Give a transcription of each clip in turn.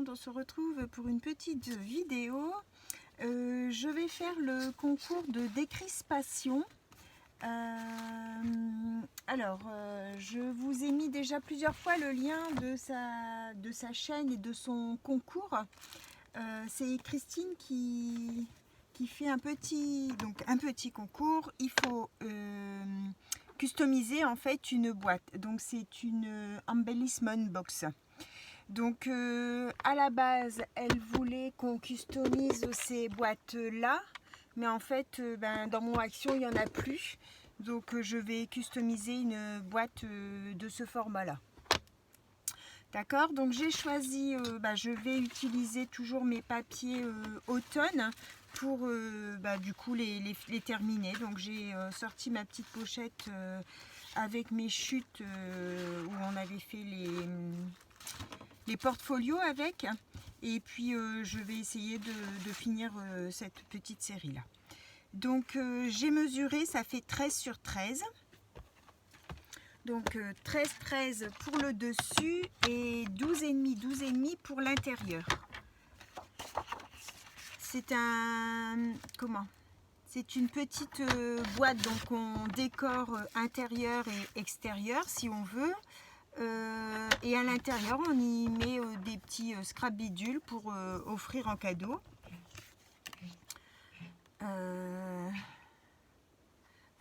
monde, on se retrouve pour une petite vidéo. Je vais faire le concours de décrispation. Je vous ai mis déjà plusieurs fois le lien de sa chaîne et de son concours. C'est Christine qui fait un petit concours. Il faut customiser en fait une boîte. Donc c'est une embellissement box. Donc à la base, elle voulait qu'on customise ces boîtes-là. Mais en fait, dans mon action, il n'y en a plus. Donc je vais customiser une boîte de ce format-là. D'accord, donc j'ai choisi, je vais utiliser toujours mes papiers automne pour du coup les terminer. Donc j'ai sorti ma petite pochette avec mes chutes où on avait fait les portfolios avec. Et puis je vais essayer de finir cette petite série là. Donc j'ai mesuré, ça fait 13 sur 13. Donc 13 pour le dessus et 12,5 pour l'intérieur. C'est c'est une petite boîte, donc on décore intérieur et extérieur si on veut. Et à l'intérieur on y met des petits scrap bidules pour offrir en cadeau.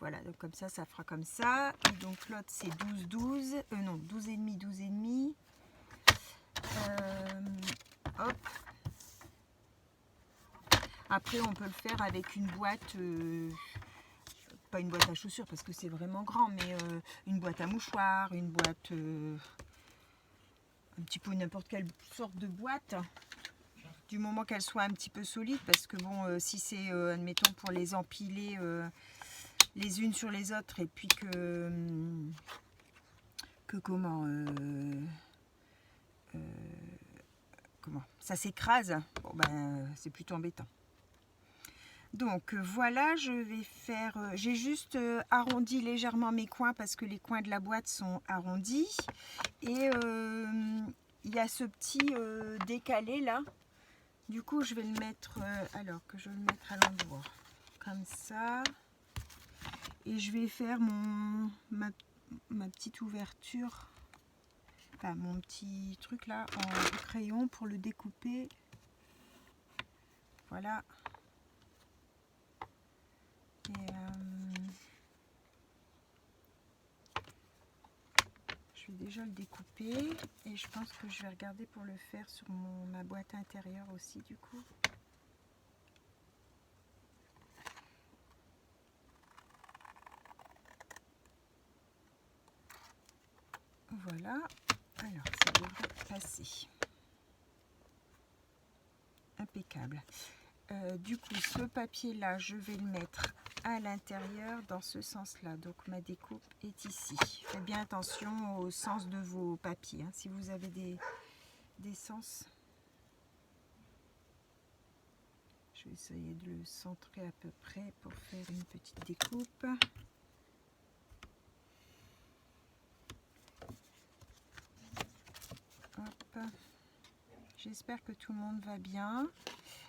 Voilà, donc comme ça fera comme ça. Et donc l'autre c'est 12,5. Hop. Après on peut le faire avec une boîte, pas une boîte à chaussures parce que c'est vraiment grand, mais une boîte à mouchoirs, une boîte, un petit peu n'importe quelle sorte de boîte. Du moment qu'elle soit un petit peu solide, parce que bon, si c'est, admettons, pour les empiler les unes sur les autres et puis que ça s'écrase, bon, c'est plutôt embêtant. Donc voilà, je vais faire, j'ai juste arrondi légèrement mes coins parce que les coins de la boîte sont arrondis et il y a ce petit décalé là. Du coup je vais le mettre, je vais le mettre à l'endroit comme ça. Et je vais faire ma petite ouverture, mon petit truc là en crayon pour le découper. Voilà. Et je vais déjà le découper et je pense que je vais regarder pour le faire sur ma boîte intérieure aussi du coup. Voilà, alors ça devrait passer. Impeccable. Du coup, ce papier là, je vais le mettre à l'intérieur dans ce sens là. Donc ma découpe est ici. Faites bien attention au sens de vos papiers, hein, si vous avez des sens. Je vais essayer de le centrer à peu près pour faire une petite découpe. Hop. J'espère que tout le monde va bien.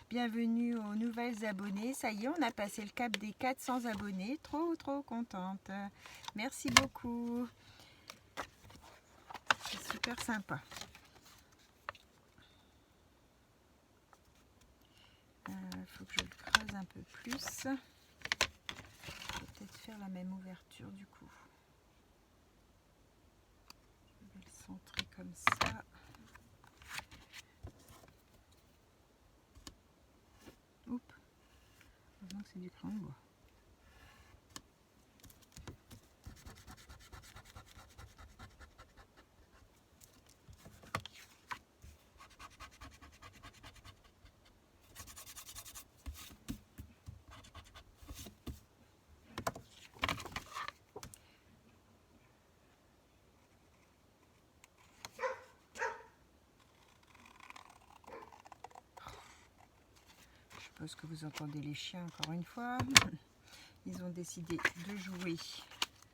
Bienvenue aux nouvelles abonnés. Ça y est, on a passé le cap des 400 abonnés. Trop contente. Merci beaucoup. C'est super sympa. Faut que je le creuse un peu plus. Je vais peut-être faire la même ouverture du coup. Je vais le centrer comme ça. Oups. Heureusement que c'est du crayon de bois. Je suppose que vous entendez les chiens encore une fois. Ils ont décidé de jouer,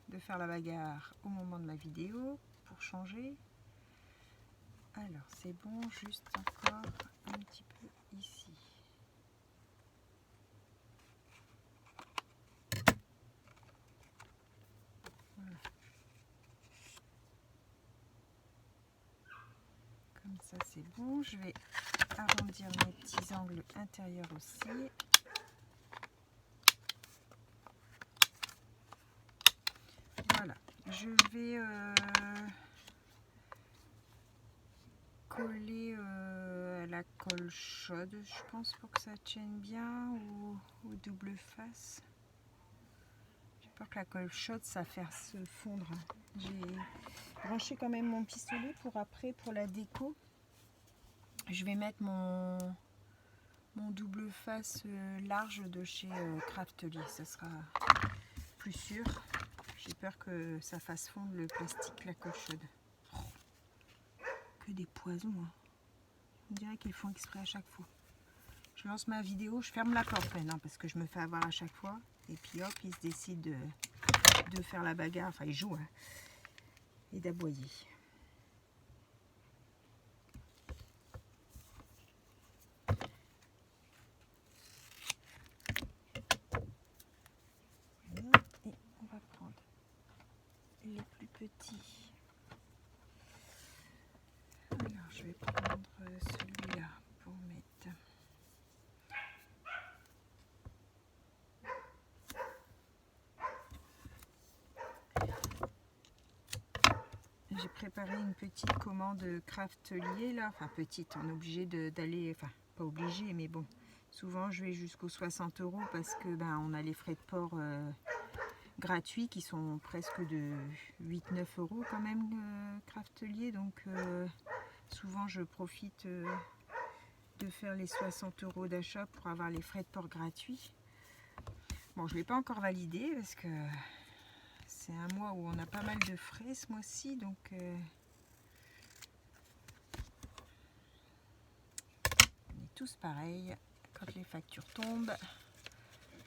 de faire la bagarre au moment de ma vidéo pour changer. Alors c'est bon, juste encore un petit peu ici. Voilà. Comme ça c'est bon. Je vais arrondir mes petits angles intérieurs aussi. Voilà. Je vais coller la colle chaude, je pense, pour que ça tienne bien, ou double face. J'ai peur que la colle chaude ça fasse fondre. J'ai branché quand même mon pistolet pour après, pour la déco. Je vais mettre mon double face large de chez Craftly, ça sera plus sûr. J'ai peur que ça fasse fondre le plastique, la colle chaude. Que des poisons, hein. On dirait qu'ils font exprès à chaque fois. Je lance ma vidéo, je ferme la porte maintenant parce que je me fais avoir à chaque fois. Et puis hop, ils se décident de faire la bagarre, enfin ils jouent, hein, et d'aboyer. Voilà, et on va prendre les plus petits. Alors je vais prendre celui-là pour mettre. J'ai préparé une petite commande Craftly là, enfin petite, on est obligé d'aller, enfin pas obligé, mais bon, souvent je vais jusqu'aux 60 € parce que ben on a les frais de port gratuits qui sont presque de 8-9 € quand même, Craftly, donc souvent je profite de faire les 60 € d'achat pour avoir les frais de port gratuits. Bon, je ne l'ai pas encore validé parce que c'est un mois où on a pas mal de frais ce mois-ci, donc on est tous pareils. Quand les factures tombent,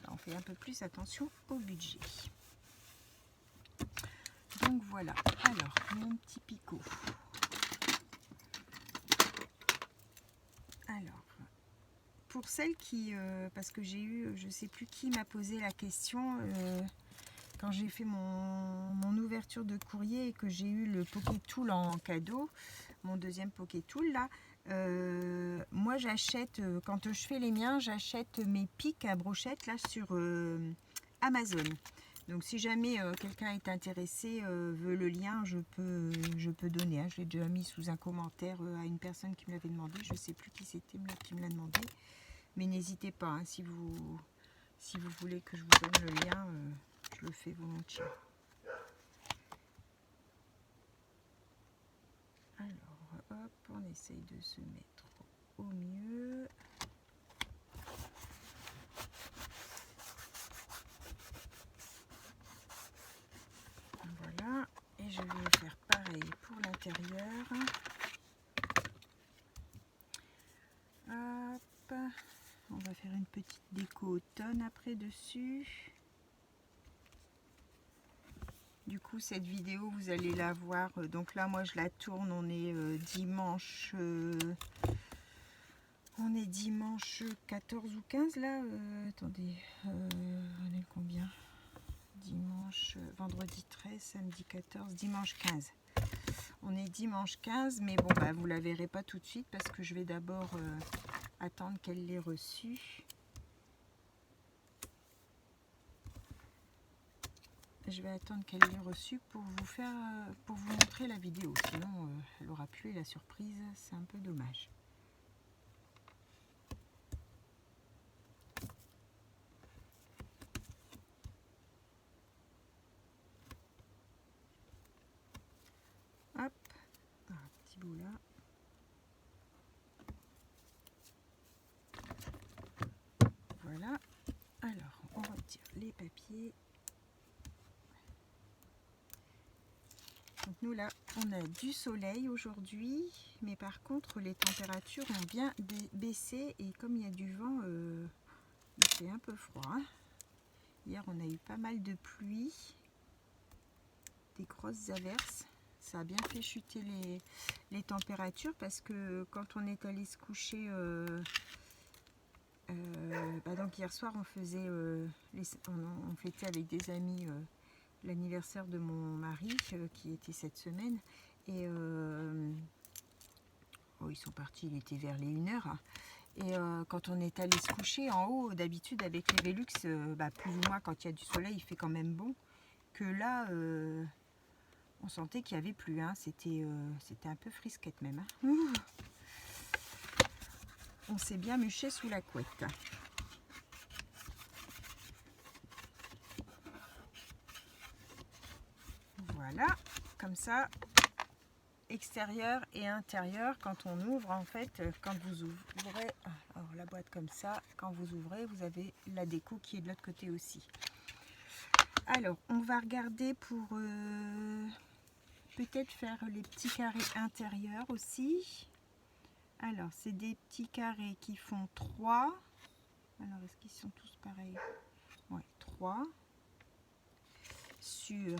on fait un peu plus attention au budget. Donc voilà, alors mon petit picot. Alors, pour celles qui, parce que j'ai eu, je sais plus qui m'a posé la question, quand j'ai fait mon ouverture de courrier et que j'ai eu le Pokétool en cadeau, mon deuxième Pokétool là, moi j'achète, quand je fais les miens, j'achète mes pics à brochette là sur Amazon. Donc si jamais quelqu'un est intéressé, veut le lien, je peux donner, hein. Je l'ai déjà mis sous un commentaire à une personne qui me l'avait demandé, je ne sais plus qui c'était qui me l'a demandé, mais n'hésitez pas, hein, si vous voulez que je vous donne le lien, je le fais volontiers. Alors hop, on essaye de se mettre au mieux. Voilà, et je vais faire pareil pour l'intérieur. Hop, on va faire une petite déco automne après dessus. Du coup, cette vidéo, vous allez la voir. Donc là, moi, je la tourne. On est dimanche. On est dimanche 14 ou 15 là. Attendez, on est combien? Dimanche, vendredi 13, samedi 14, dimanche 15. On est dimanche 15, mais bon, bah, vous la verrez pas tout de suite parce que je vais d'abord attendre qu'elle l'ait reçue. Je vais attendre qu'elle l'ait reçue pour vous montrer la vidéo. Sinon, elle aura pu la surprise. C'est un peu dommage. Hop, un petit bout là. Voilà. Alors, on retire les papiers. Donc nous là, on a du soleil aujourd'hui, mais par contre les températures ont bien baissé et comme il y a du vent, il fait un peu froid. Hier on a eu pas mal de pluie, des grosses averses. Ça a bien fait chuter les températures parce que quand on est allé se coucher, donc hier soir on faisait, on fêtait avec des amis l'anniversaire de mon mari qui était cette semaine et ils sont partis, il était vers les 1h. Et quand on est allé se coucher en haut, d'habitude avec les Velux, plus ou moins quand il y a du soleil, il fait quand même bon. Que là, on sentait qu'il n'y avait plus. Hein. C'était un peu frisquette même. Hein. On s'est bien muché sous la couette. Voilà, comme ça. Extérieur et intérieur, quand on ouvre, en fait, quand vous ouvrez alors la boîte comme ça, quand vous ouvrez, vous avez la déco qui est de l'autre côté aussi. Alors on va regarder pour peut-être faire les petits carrés intérieurs aussi. Alors c'est des petits carrés qui font 3. Alors est-ce qu'ils sont tous pareils? Ouais, 3 sur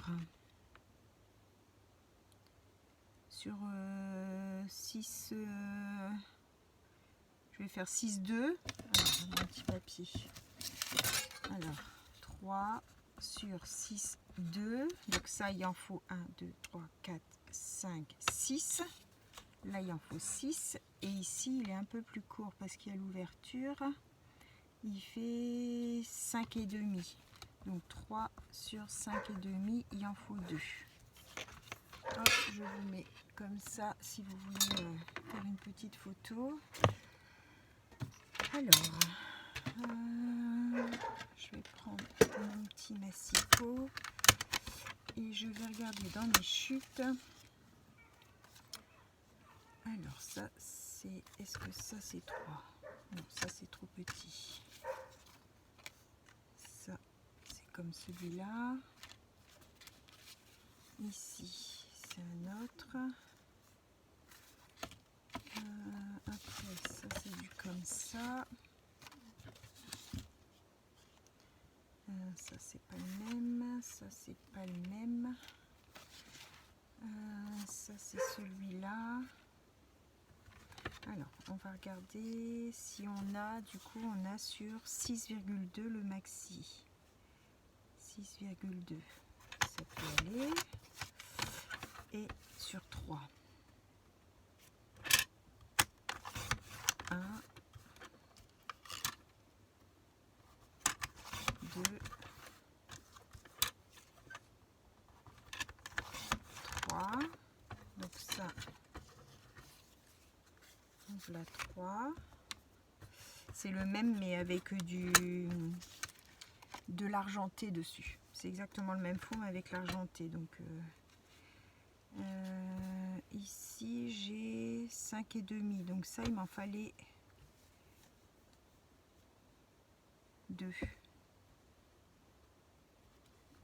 6, je vais faire 6, 2. Alors, mon petit papier. Alors, 3 sur 6, 2. Donc ça, il en faut 1, 2, 3, 4, 5, 6. Là, il en faut 6. Et ici, il est un peu plus court parce qu'il y a l'ouverture. Il fait 5 et demi. Donc 3 sur 5 et demi, il en faut 2. Hop, je vous mets comme ça si vous voulez faire une petite photo. Alors, je vais prendre mon petit massifo et je vais regarder dans mes chutes. Alors ça c'est, est-ce que ça c'est 3? Non, ça c'est trop petit. Ça c'est comme celui-là. Ici c'est un autre. Après ça c'est du comme ça. Ça c'est pas le même, ça c'est pas le même. Ça c'est celui-là. Alors on va regarder si on a, du coup on a sur 6,2 le maxi. 6,2 ça peut aller. Et sur 3. 1, 2, 3. Donc ça, donc là 3. C'est le même mais avec de l'argenté dessus. C'est exactement le même fond avec l'argenté. Donc ici j'ai 5 et demi. Donc ça il m'en fallait 2.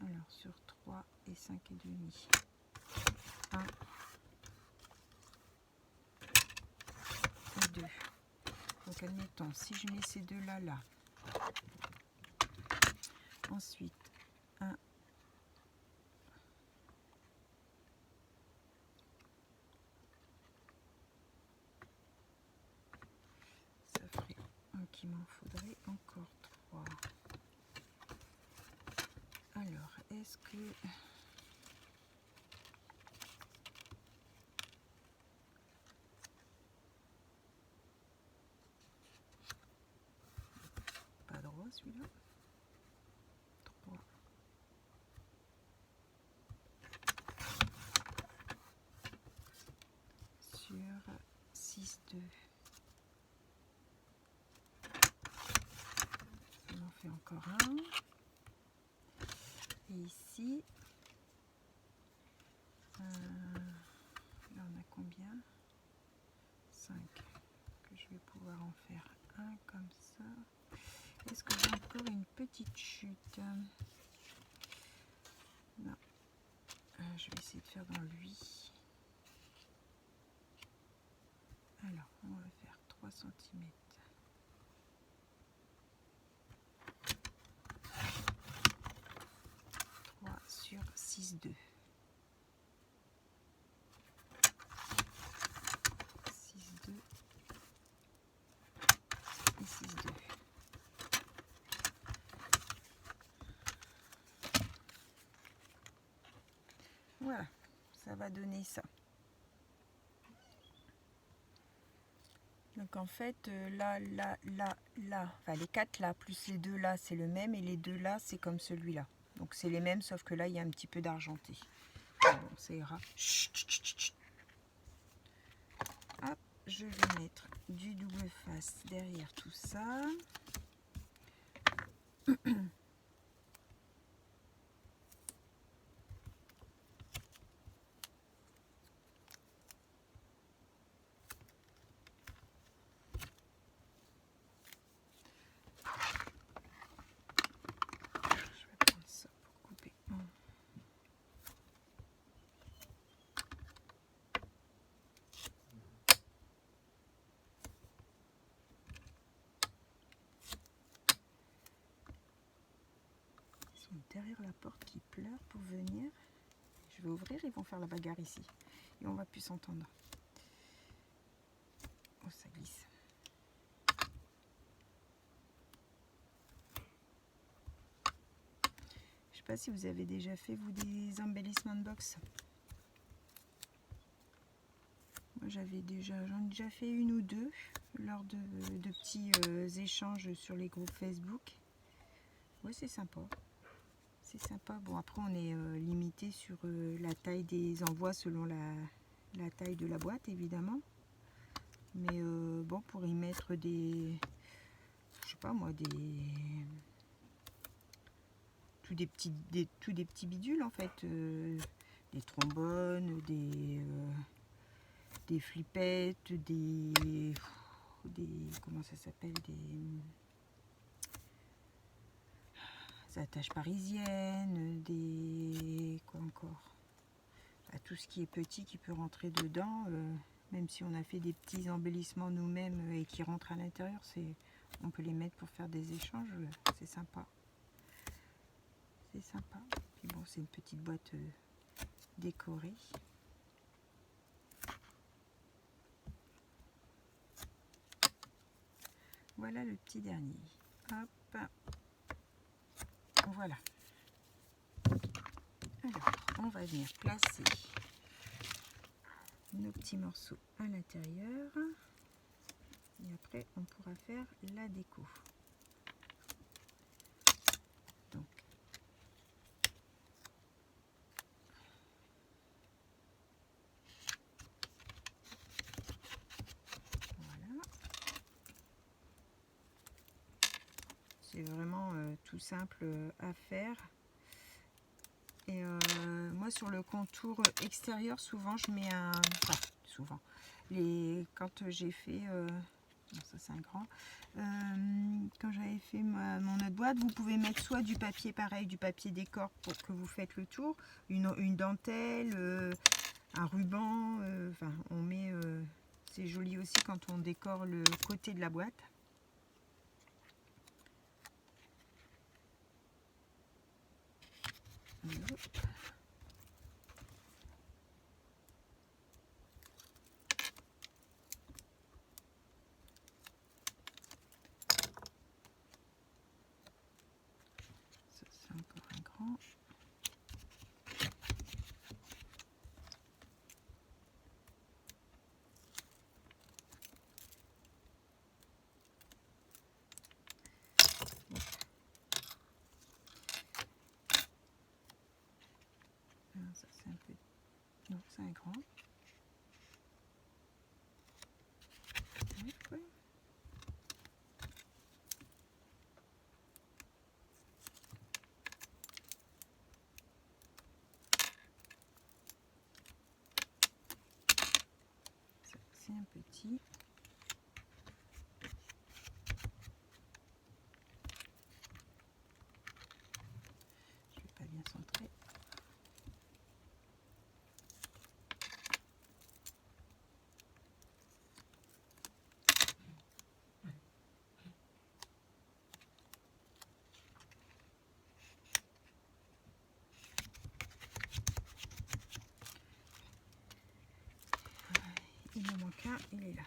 Alors sur 3 et 5 et demi. 1 et 2. Donc admettons, si je mets ces deux-là là. Ensuite, 1. Ça ferait qu'il m'en faudrait encore 3. Alors, est-ce que... Pas droit celui-là. 3. Sur 6, 2. On en fait encore un. Et ici, là on a combien? 5. Que je vais pouvoir en faire un comme ça. Est-ce que j'ai encore une petite chute? Non. Je vais essayer de faire dans lui. Alors, on va faire 3 cm. 3 sur 6, 2. ça va donner ça. Donc en fait, là, enfin les 4 là, plus les 2 là, c'est le même, et les 2 là, c'est comme celui-là. Donc c'est les mêmes, sauf que là, il y a un petit peu d'argenté. Bon, ça ira. Chut, chut, chut, chut. Hop, je vais mettre du double face derrière tout ça. Derrière la porte qui pleure pour venir. Je vais ouvrir, ils vont faire la bagarre ici. Et on va plus s'entendre. Oh, ça glisse. Je sais pas si vous avez déjà fait, vous, des embellissements de box. Moi, j'en ai déjà fait une ou deux lors de petits échanges sur les groupes Facebook. Ouais, c'est sympa. C'est sympa. Bon, après, on est limité sur la taille des envois selon la taille de la boîte, évidemment. Mais bon, pour y mettre des... Je sais pas moi, tous des petits bidules, en fait. Des trombones, des flippettes, des... Comment ça s'appelle, des attaches parisiennes, des... Quoi encore, tout ce qui est petit qui peut rentrer dedans, même si on a fait des petits embellissements nous-mêmes et qui rentrent à l'intérieur, on peut les mettre pour faire des échanges, c'est sympa. C'est sympa. Puis bon, c'est une petite boîte décorée. Voilà le petit dernier. Hop. Voilà. Alors, on va venir placer nos petits morceaux à l'intérieur. Et après, on pourra faire la déco. Donc, voilà. C'est vraiment tout simple à faire. Et moi, sur le contour extérieur, souvent, je mets un... Enfin, souvent. Quand j'ai fait... non, ça, c'est un grand. Quand j'avais fait mon autre boîte, vous pouvez mettre soit du papier pareil, du papier décor pour que vous faites le tour, une dentelle, un ruban. Enfin, on met... c'est joli aussi quand on décore le côté de la boîte. Hop. Ça, c'est encore un grand. Ça, c'est un peu... Non, c'est un grand. Ouais. Ça, c'est un petit. Je vais pas bien centrer. Il en manque un, il est là.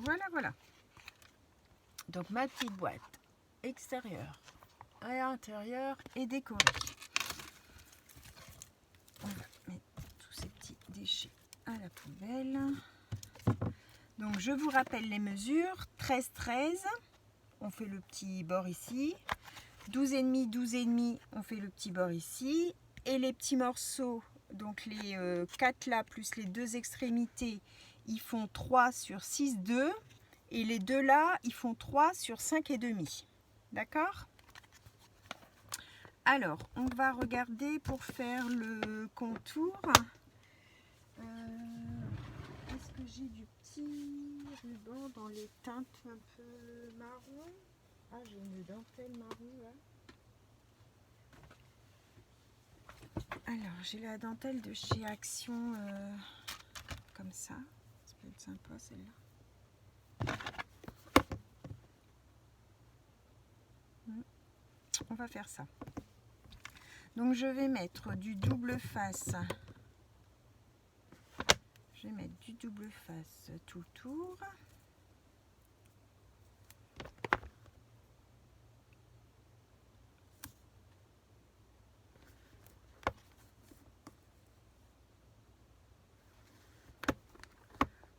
Voilà, voilà. Donc ma petite boîte extérieure et intérieure est décorée. On va mettre tous ces petits déchets à la poubelle. Donc je vous rappelle les mesures. 13-13, on fait le petit bord ici. 12,5, 12,5, on fait le petit bord ici. Et les petits morceaux, donc les 4 là, plus les 2 extrémités, ils font 3 sur 6, 2. Et les 2 là, ils font 3 sur 5 et demi. D'accord? Alors, on va regarder pour faire le contour. Est-ce que j'ai du petit ruban dans les teintes un peu marron? Ah, j'ai une dentelle marron là. Alors, j'ai la dentelle de chez Action, comme ça. Ça peut être sympa celle-là. On va faire ça. Donc, je vais mettre du double face. Je vais mettre du double face tout le tour.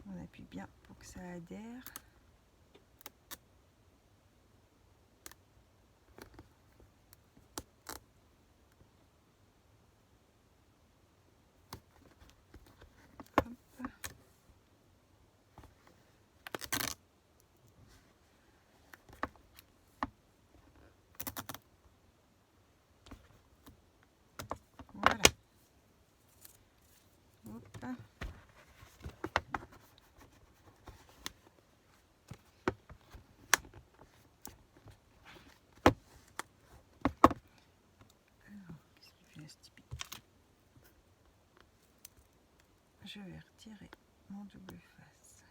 On appuie bien pour que ça adhère. Voilà. Hop. Je vais retirer mon double face.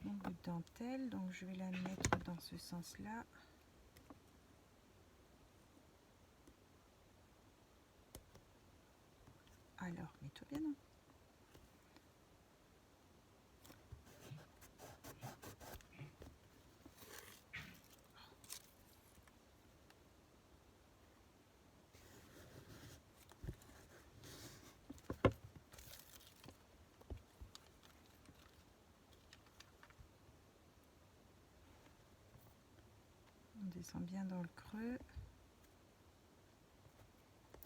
Mon bout de dentelle, donc je vais la mettre dans ce sens-là. Alors, mets-toi bien, non? On descend bien dans le creux.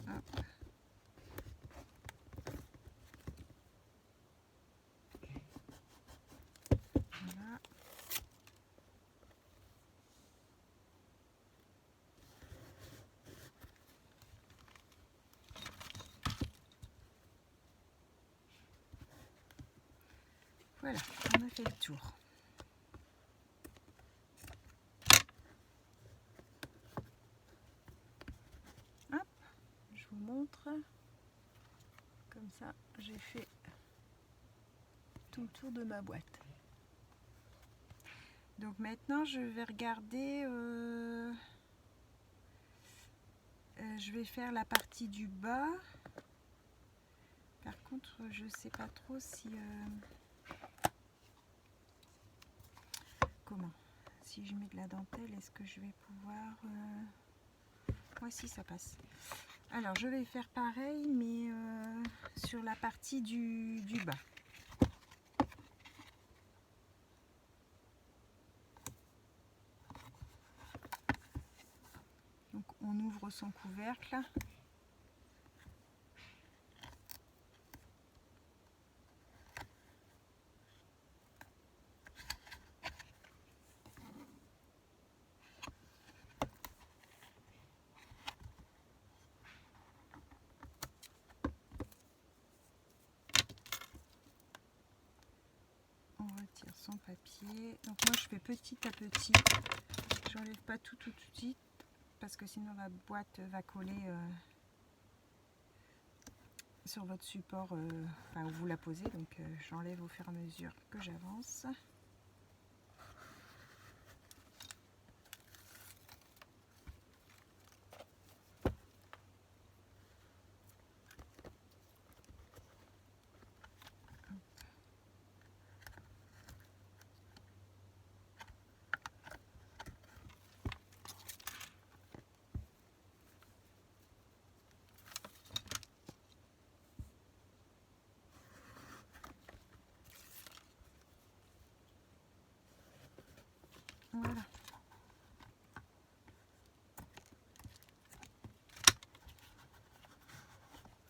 Hop. Voilà. Voilà, on a fait le tour. Hop, je vous montre. Comme ça, j'ai fait tout le tour de ma boîte. Donc maintenant, je vais regarder. Je vais faire la partie du bas. Par contre, je sais pas trop si comment. Si je mets de la dentelle, est-ce que je vais pouvoir ouais, si ça passe. Alors, je vais faire pareil, mais sur la partie du bas. Donc, on ouvre son couvercle. On retire son papier. Donc, moi, je fais petit à petit. J'enlève pas tout de suite parce que sinon la boîte va coller sur votre support, enfin, où vous la posez. Donc, j'enlève au fur et à mesure que j'avance. Voilà.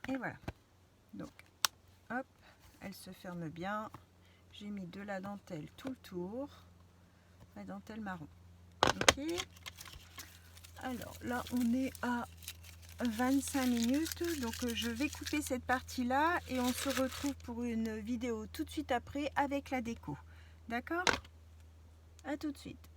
Et voilà. Donc, hop, elle se ferme bien. J'ai mis de la dentelle tout le tour. La dentelle marron. Ok. Alors là, on est à 25 minutes. Donc, je vais couper cette partie-là et on se retrouve pour une vidéo tout de suite après avec la déco. D'accord ? À tout de suite.